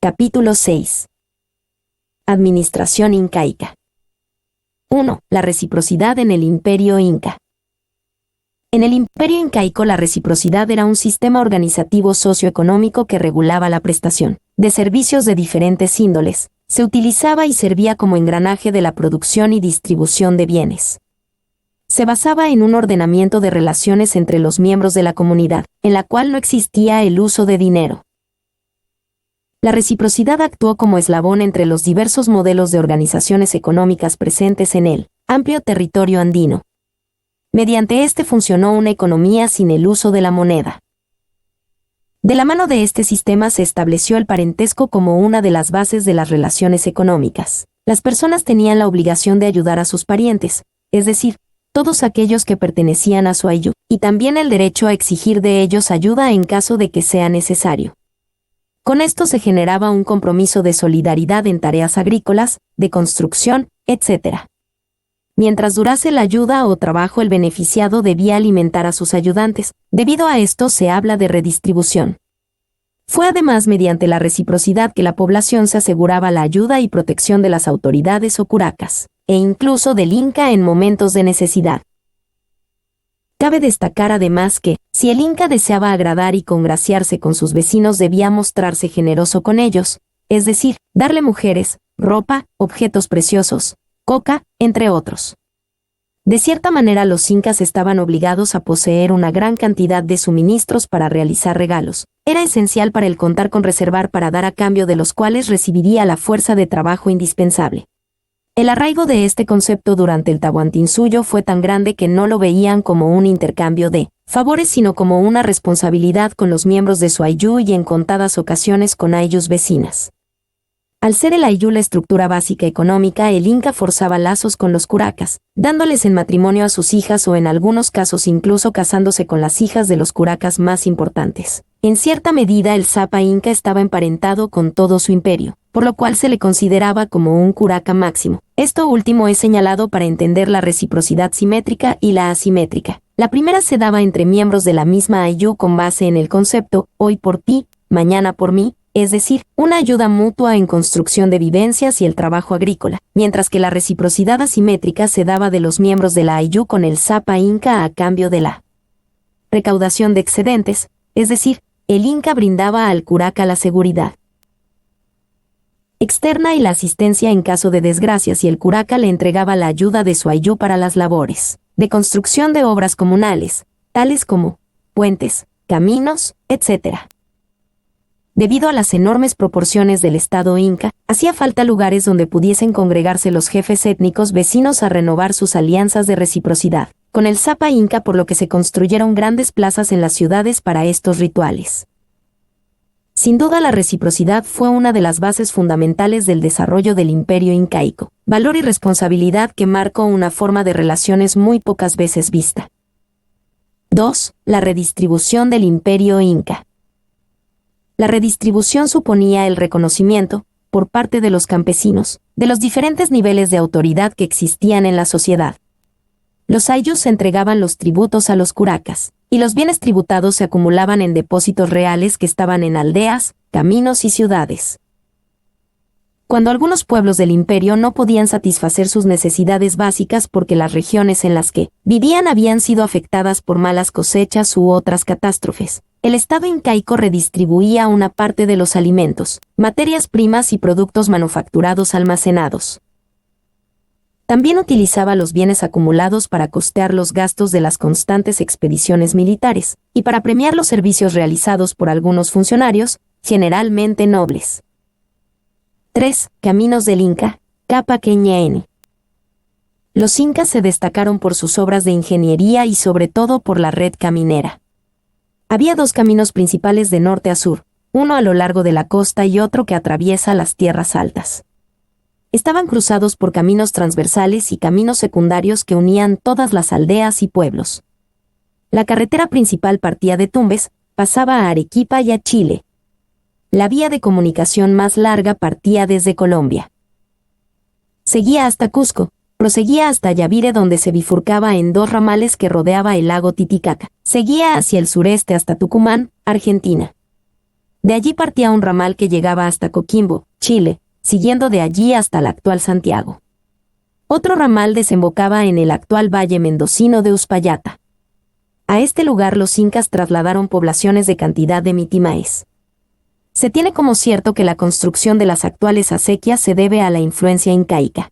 Capítulo 6. Administración incaica. 1. La reciprocidad en el Imperio Inca. En el Imperio Incaico la reciprocidad era un sistema organizativo socioeconómico que regulaba la prestación de servicios de diferentes índoles, se utilizaba y servía como engranaje de la producción y distribución de bienes. Se basaba en un ordenamiento de relaciones entre los miembros de la comunidad, en la cual no existía el uso de dinero. La reciprocidad actuó como eslabón entre los diversos modelos de organizaciones económicas presentes en el amplio territorio andino. Mediante este funcionó una economía sin el uso de la moneda. De la mano de este sistema se estableció el parentesco como una de las bases de las relaciones económicas. Las personas tenían la obligación de ayudar a sus parientes, es decir, todos aquellos que pertenecían a su ayllu, y también el derecho a exigir de ellos ayuda en caso de que sea necesario. Con esto se generaba un compromiso de solidaridad en tareas agrícolas, de construcción, etc. Mientras durase la ayuda o trabajo, el beneficiado debía alimentar a sus ayudantes. Debido a esto se habla de redistribución. Fue además mediante la reciprocidad que la población se aseguraba la ayuda y protección de las autoridades o curacas, e incluso del Inca en momentos de necesidad. Cabe destacar además que, si el Inca deseaba agradar y congraciarse con sus vecinos, debía mostrarse generoso con ellos, es decir, darle mujeres, ropa, objetos preciosos, coca, entre otros. De cierta manera los incas estaban obligados a poseer una gran cantidad de suministros para realizar regalos. Era esencial para él contar con reservar para dar a cambio de los cuales recibiría la fuerza de trabajo indispensable. El arraigo de este concepto durante el Tahuantinsuyo fue tan grande que no lo veían como un intercambio de favores, sino como una responsabilidad con los miembros de su ayllu y en contadas ocasiones con ayllus vecinas. Al ser el ayllu la estructura básica económica, el Inca forzaba lazos con los curacas, dándoles en matrimonio a sus hijas o en algunos casos incluso casándose con las hijas de los curacas más importantes. En cierta medida el Zapa Inca estaba emparentado con todo su imperio, por lo cual se le consideraba como un curaca máximo. Esto último es señalado para entender la reciprocidad simétrica y la asimétrica. La primera se daba entre miembros de la misma ayllu con base en el concepto, hoy por ti, mañana por mí, es decir, una ayuda mutua en construcción de vivencias y el trabajo agrícola, mientras que la reciprocidad asimétrica se daba de los miembros de la ayllu con el Zapa Inca a cambio de la recaudación de excedentes, es decir, el Inca brindaba al curaca la seguridad externa y la asistencia en caso de desgracias, y el curaca le entregaba la ayuda de su ayllu para las labores de construcción de obras comunales, tales como puentes, caminos, etc. Debido a las enormes proporciones del Estado Inca, hacía falta lugares donde pudiesen congregarse los jefes étnicos vecinos a renovar sus alianzas de reciprocidad con el Zapa Inca, por lo que se construyeron grandes plazas en las ciudades para estos rituales. Sin duda la reciprocidad fue una de las bases fundamentales del desarrollo del Imperio Incaico, valor y responsabilidad que marcó una forma de relaciones muy pocas veces vista. 2. La redistribución del Imperio Inca. La redistribución suponía el reconocimiento, por parte de los campesinos, de los diferentes niveles de autoridad que existían en la sociedad. Los ayllus entregaban los tributos a los curacas, y los bienes tributados se acumulaban en depósitos reales que estaban en aldeas, caminos y ciudades. Cuando algunos pueblos del imperio no podían satisfacer sus necesidades básicas porque las regiones en las que vivían habían sido afectadas por malas cosechas u otras catástrofes, el Estado incaico redistribuía una parte de los alimentos, materias primas y productos manufacturados almacenados. También utilizaba los bienes acumulados para costear los gastos de las constantes expediciones militares, y para premiar los servicios realizados por algunos funcionarios, generalmente nobles. 3. Caminos del Inca, Capa N. Los incas se destacaron por sus obras de ingeniería y sobre todo por la red caminera. Había dos caminos principales de norte a sur, uno a lo largo de la costa y otro que atraviesa las tierras altas. Estaban cruzados por caminos transversales y caminos secundarios que unían todas las aldeas y pueblos. La carretera principal partía de Tumbes, pasaba a Arequipa y a Chile. La vía de comunicación más larga partía desde Colombia. Seguía hasta Cusco, proseguía hasta Yavire, donde se bifurcaba en dos ramales que rodeaba el lago Titicaca. Seguía hacia el sureste hasta Tucumán, Argentina. De allí partía un ramal que llegaba hasta Coquimbo, Chile, siguiendo de allí hasta la actual Santiago. Otro ramal desembocaba en el actual valle mendocino de Uspallata. A este lugar los incas trasladaron poblaciones de cantidad de mitimaes. Se tiene como cierto que la construcción de las actuales acequias se debe a la influencia incaica.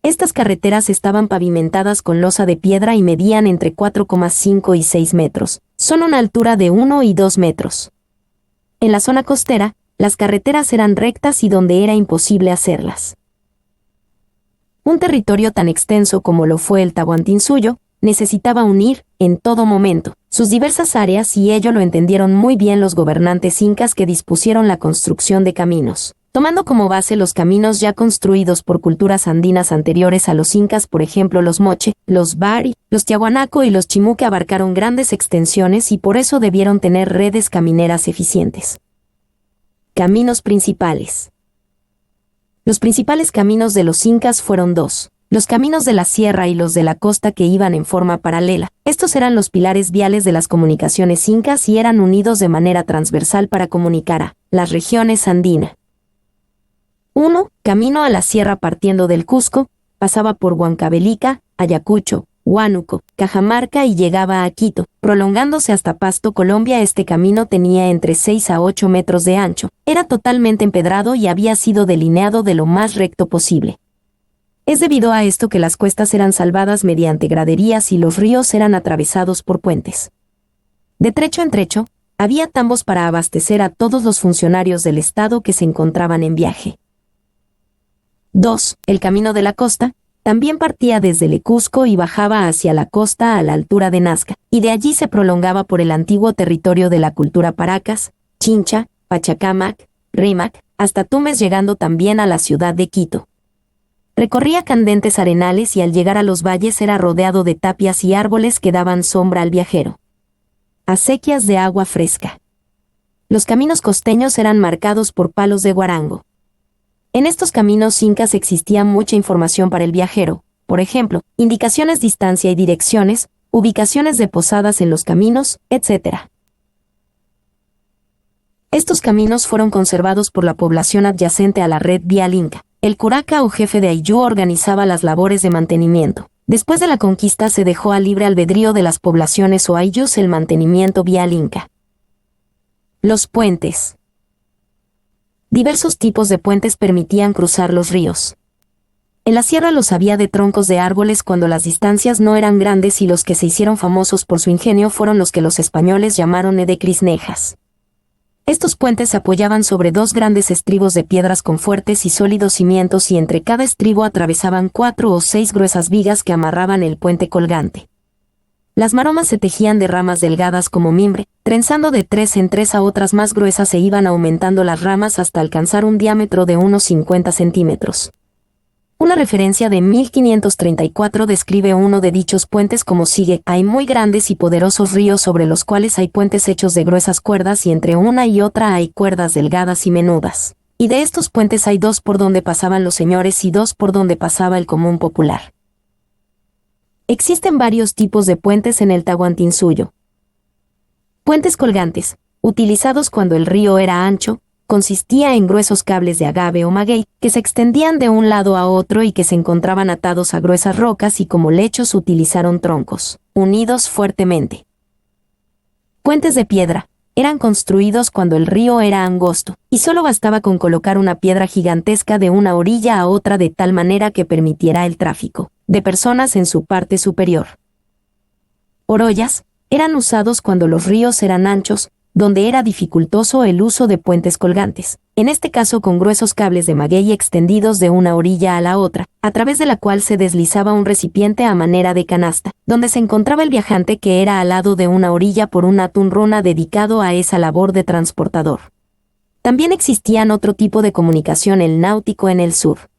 Estas carreteras estaban pavimentadas con losa de piedra y medían entre 4,5 y 6 metros. Son una altura de 1 y 2 metros. En la zona costera, las carreteras eran rectas y donde era imposible hacerlas. Un territorio tan extenso como lo fue el Tahuantinsuyo, necesitaba unir, en todo momento, sus diversas áreas y ello lo entendieron muy bien los gobernantes incas que dispusieron la construcción de caminos, tomando como base los caminos ya construidos por culturas andinas anteriores a los incas, por ejemplo los Moche, los Bari, los Tiahuanaco y los Chimú, que abarcaron grandes extensiones y por eso debieron tener redes camineras eficientes. Caminos principales. Los principales caminos de los incas fueron dos: los caminos de la sierra y los de la costa, que iban en forma paralela. Estos eran los pilares viales de las comunicaciones incas y eran unidos de manera transversal para comunicar a las regiones andinas. 1. Camino a la sierra partiendo del Cusco, pasaba por Huancavelica, Ayacucho, Huánuco, Cajamarca y llegaba a Quito, prolongándose hasta Pasto, Colombia. Este camino tenía entre 6 a 8 metros de ancho, era totalmente empedrado y había sido delineado de lo más recto posible. Es debido a esto que las cuestas eran salvadas mediante graderías y los ríos eran atravesados por puentes. De trecho en trecho, había tambos para abastecer a todos los funcionarios del Estado que se encontraban en viaje. 2. El camino de la costa también partía desde el Cusco y bajaba hacia la costa a la altura de Nazca, y de allí se prolongaba por el antiguo territorio de la cultura Paracas, Chincha, Pachacamac, Rímac, hasta Tumbes, llegando también a la ciudad de Quito. Recorría candentes arenales y al llegar a los valles era rodeado de tapias y árboles que daban sombra al viajero. Acequias de agua fresca. Los caminos costeños eran marcados por palos de guarango. En estos caminos incas existía mucha información para el viajero, por ejemplo, indicaciones, distancia y direcciones, ubicaciones de posadas en los caminos, etc. Estos caminos fueron conservados por la población adyacente a la red vial inca. El curaca o jefe de Ayllu organizaba las labores de mantenimiento. Después de la conquista se dejó a libre albedrío de las poblaciones o Ayllus el mantenimiento vial inca. Los puentes. Diversos tipos de puentes permitían cruzar los ríos. En la sierra los había de troncos de árboles cuando las distancias no eran grandes, y los que se hicieron famosos por su ingenio fueron los que los españoles llamaron edecrisnejas. Estos puentes se apoyaban sobre dos grandes estribos de piedras con fuertes y sólidos cimientos, y entre cada estribo atravesaban 4 o 6 gruesas vigas que amarraban el puente colgante. Las maromas se tejían de ramas delgadas como mimbre, trenzando de 3 en 3 a otras más gruesas, e iban aumentando las ramas hasta alcanzar un diámetro de unos 50 centímetros. Una referencia de 1534 describe uno de dichos puentes como sigue: hay muy grandes y poderosos ríos sobre los cuales hay puentes hechos de gruesas cuerdas, y entre una y otra hay cuerdas delgadas y menudas. Y de estos puentes hay 2 por donde pasaban los señores y 2 por donde pasaba el común popular. Existen varios tipos de puentes en el Tahuantinsuyo. Puentes colgantes, utilizados cuando el río era ancho, consistía en gruesos cables de agave o maguey que se extendían de un lado a otro y que se encontraban atados a gruesas rocas, y como lechos utilizaron troncos, unidos fuertemente. Puentes de piedra. Eran construidos cuando el río era angosto, y solo bastaba con colocar una piedra gigantesca de una orilla a otra de tal manera que permitiera el tráfico de personas en su parte superior. Oroyas. Eran usados cuando los ríos eran anchos, donde era dificultoso el uso de puentes colgantes, en este caso con gruesos cables de maguey extendidos de una orilla a la otra, a través de la cual se deslizaba un recipiente a manera de canasta, donde se encontraba el viajante, que era al lado de una orilla por una tunruna dedicado a esa labor de transportador. También existían otro tipo de comunicación, el náutico, en el sur.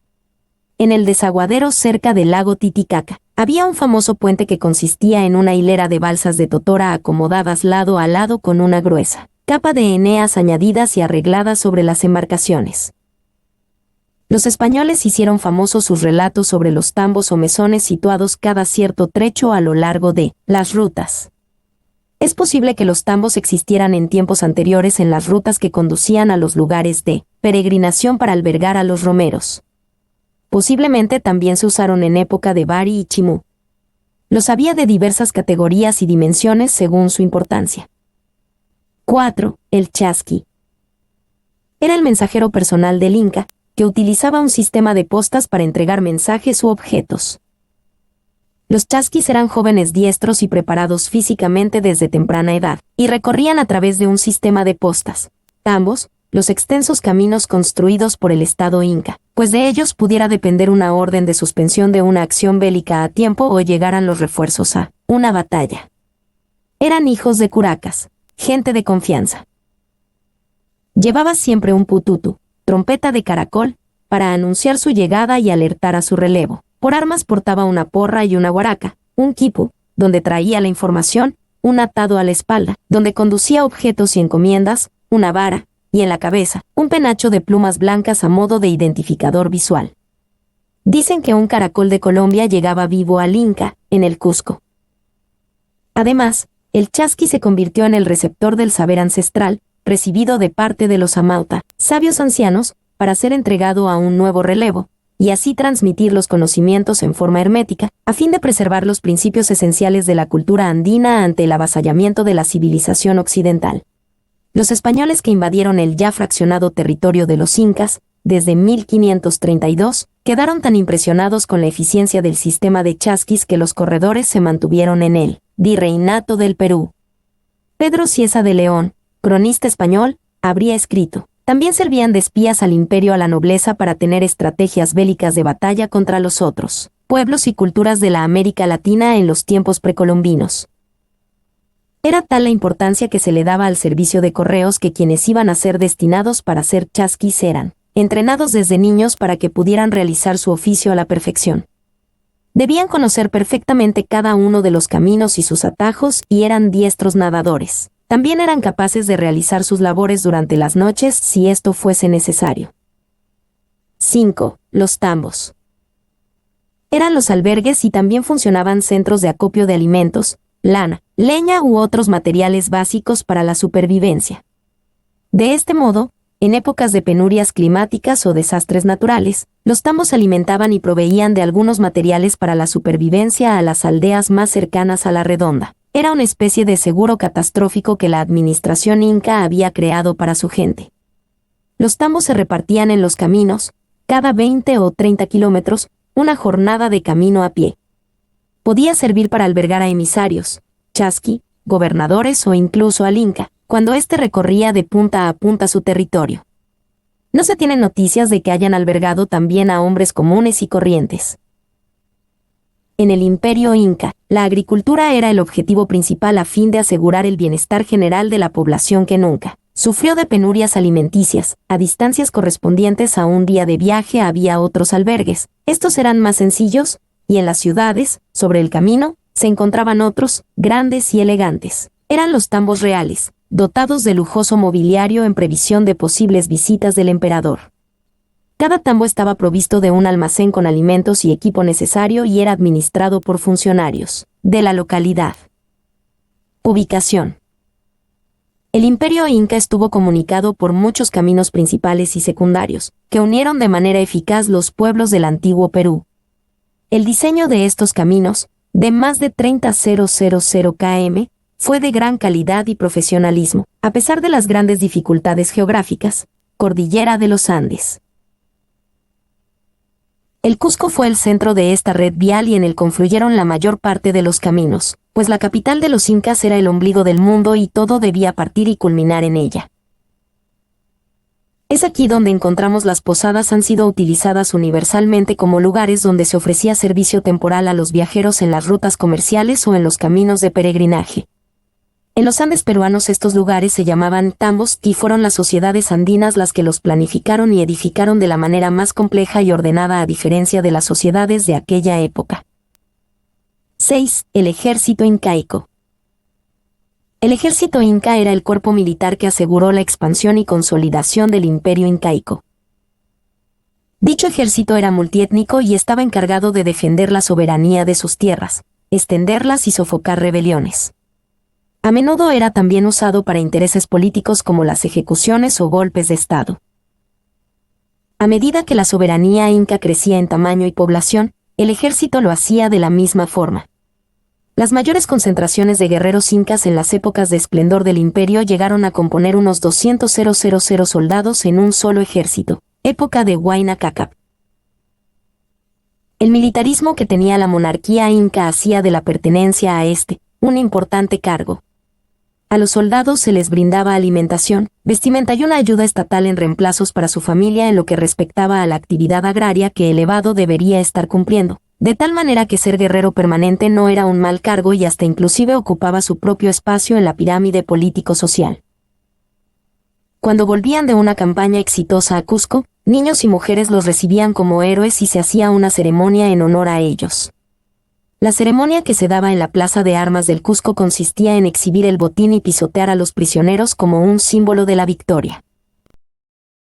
En el desaguadero cerca del lago Titicaca, había un famoso puente que consistía en una hilera de balsas de totora acomodadas lado a lado con una gruesa capa de eneas añadidas y arregladas sobre las embarcaciones. Los españoles hicieron famosos sus relatos sobre los tambos o mesones situados cada cierto trecho a lo largo de las rutas. Es posible que los tambos existieran en tiempos anteriores en las rutas que conducían a los lugares de peregrinación para albergar a los romeros. Posiblemente también se usaron en época de Bari y Chimú. Los había de diversas categorías y dimensiones según su importancia. 4. El chasqui. Era el mensajero personal del Inca, que utilizaba un sistema de postas para entregar mensajes u objetos. Los chasquis eran jóvenes diestros y preparados físicamente desde temprana edad, y recorrían a través de un sistema de postas, tambos, los extensos caminos construidos por el Estado Inca, pues de ellos pudiera depender una orden de suspensión de una acción bélica a tiempo o llegaran los refuerzos a una batalla. Eran hijos de curacas, gente de confianza. Llevaba siempre un pututu, trompeta de caracol, para anunciar su llegada y alertar a su relevo. Por armas portaba una porra y una guaraca, un quipu, donde traía la información, un atado a la espalda, donde conducía objetos y encomiendas, una vara, y en la cabeza, un penacho de plumas blancas a modo de identificador visual. Dicen que un caracol de Colombia llegaba vivo al Inca, en el Cusco. Además, el chasqui se convirtió en el receptor del saber ancestral, recibido de parte de los amauta, sabios ancianos, para ser entregado a un nuevo relevo, y así transmitir los conocimientos en forma hermética, a fin de preservar los principios esenciales de la cultura andina ante el avasallamiento de la civilización occidental. Los españoles que invadieron el ya fraccionado territorio de los incas, desde 1532, quedaron tan impresionados con la eficiencia del sistema de chasquis que los corredores se mantuvieron en el Virreinato del Perú. Pedro Cieza de León, cronista español, habría escrito: también servían de espías al imperio a la nobleza para tener estrategias bélicas de batalla contra los otros pueblos y culturas de la América Latina en los tiempos precolombinos. Era tal la importancia que se le daba al servicio de correos que quienes iban a ser destinados para ser chasquis eran entrenados desde niños para que pudieran realizar su oficio a la perfección. Debían conocer perfectamente cada uno de los caminos y sus atajos y eran diestros nadadores. También eran capaces de realizar sus labores durante las noches si esto fuese necesario. 5. Los tambos. Eran los albergues y también funcionaban centros de acopio de alimentos, lana, leña u otros materiales básicos para la supervivencia. De este modo, en épocas de penurias climáticas o desastres naturales, los tambos alimentaban y proveían de algunos materiales para la supervivencia a las aldeas más cercanas a la redonda. Era una especie de seguro catastrófico que la administración inca había creado para su gente. Los tambos se repartían en los caminos, cada 20 o 30 kilómetros, una jornada de camino a pie. Podía servir para albergar a emisarios, chasqui, gobernadores o incluso al Inca, cuando éste recorría de punta a punta su territorio. No se tienen noticias de que hayan albergado también a hombres comunes y corrientes. En el Imperio Inca, la agricultura era el objetivo principal a fin de asegurar el bienestar general de la población que nunca sufrió de penurias alimenticias. A distancias correspondientes a un día de viaje había otros albergues. Estos eran más sencillos, y en las ciudades, sobre el camino, se encontraban otros, grandes y elegantes. Eran los tambos reales, dotados de lujoso mobiliario en previsión de posibles visitas del emperador. Cada tambo estaba provisto de un almacén con alimentos y equipo necesario y era administrado por funcionarios de la localidad. Ubicación. El Imperio Inca estuvo comunicado por muchos caminos principales y secundarios, que unieron de manera eficaz los pueblos del antiguo Perú. El diseño de estos caminos, de más de 30,000 km, fue de gran calidad y profesionalismo, a pesar de las grandes dificultades geográficas. Cordillera de los Andes. El Cusco fue el centro de esta red vial y en él confluyeron la mayor parte de los caminos, pues la capital de los incas era el ombligo del mundo y todo debía partir y culminar en ella. Es aquí donde encontramos las posadas han sido utilizadas universalmente como lugares donde se ofrecía servicio temporal a los viajeros en las rutas comerciales o en los caminos de peregrinaje. En los Andes peruanos estos lugares se llamaban tambos y fueron las sociedades andinas las que los planificaron y edificaron de la manera más compleja y ordenada a diferencia de las sociedades de aquella época. 6. El ejército incaico. El ejército inca era el cuerpo militar que aseguró la expansión y consolidación del imperio incaico. Dicho ejército era multiétnico y estaba encargado de defender la soberanía de sus tierras, extenderlas y sofocar rebeliones. A menudo era también usado para intereses políticos como las ejecuciones o golpes de Estado. A medida que la soberanía inca crecía en tamaño y población, el ejército lo hacía de la misma forma. Las mayores concentraciones de guerreros incas en las épocas de esplendor del imperio llegaron a componer unos 200.000 soldados en un solo ejército, época de Huayna Cácac. El militarismo que tenía la monarquía inca hacía de la pertenencia a un importante cargo. A los soldados se les brindaba alimentación, vestimenta y una ayuda estatal en reemplazos para su familia en lo que respectaba a la actividad agraria que el elevado debería estar cumpliendo, de tal manera que ser guerrero permanente no era un mal cargo y hasta inclusive ocupaba su propio espacio en la pirámide político-social. Cuando volvían de una campaña exitosa a Cusco, niños y mujeres los recibían como héroes y se hacía una ceremonia en honor a ellos. La ceremonia que se daba en la plaza de armas del Cusco consistía en exhibir el botín y pisotear a los prisioneros como un símbolo de la victoria.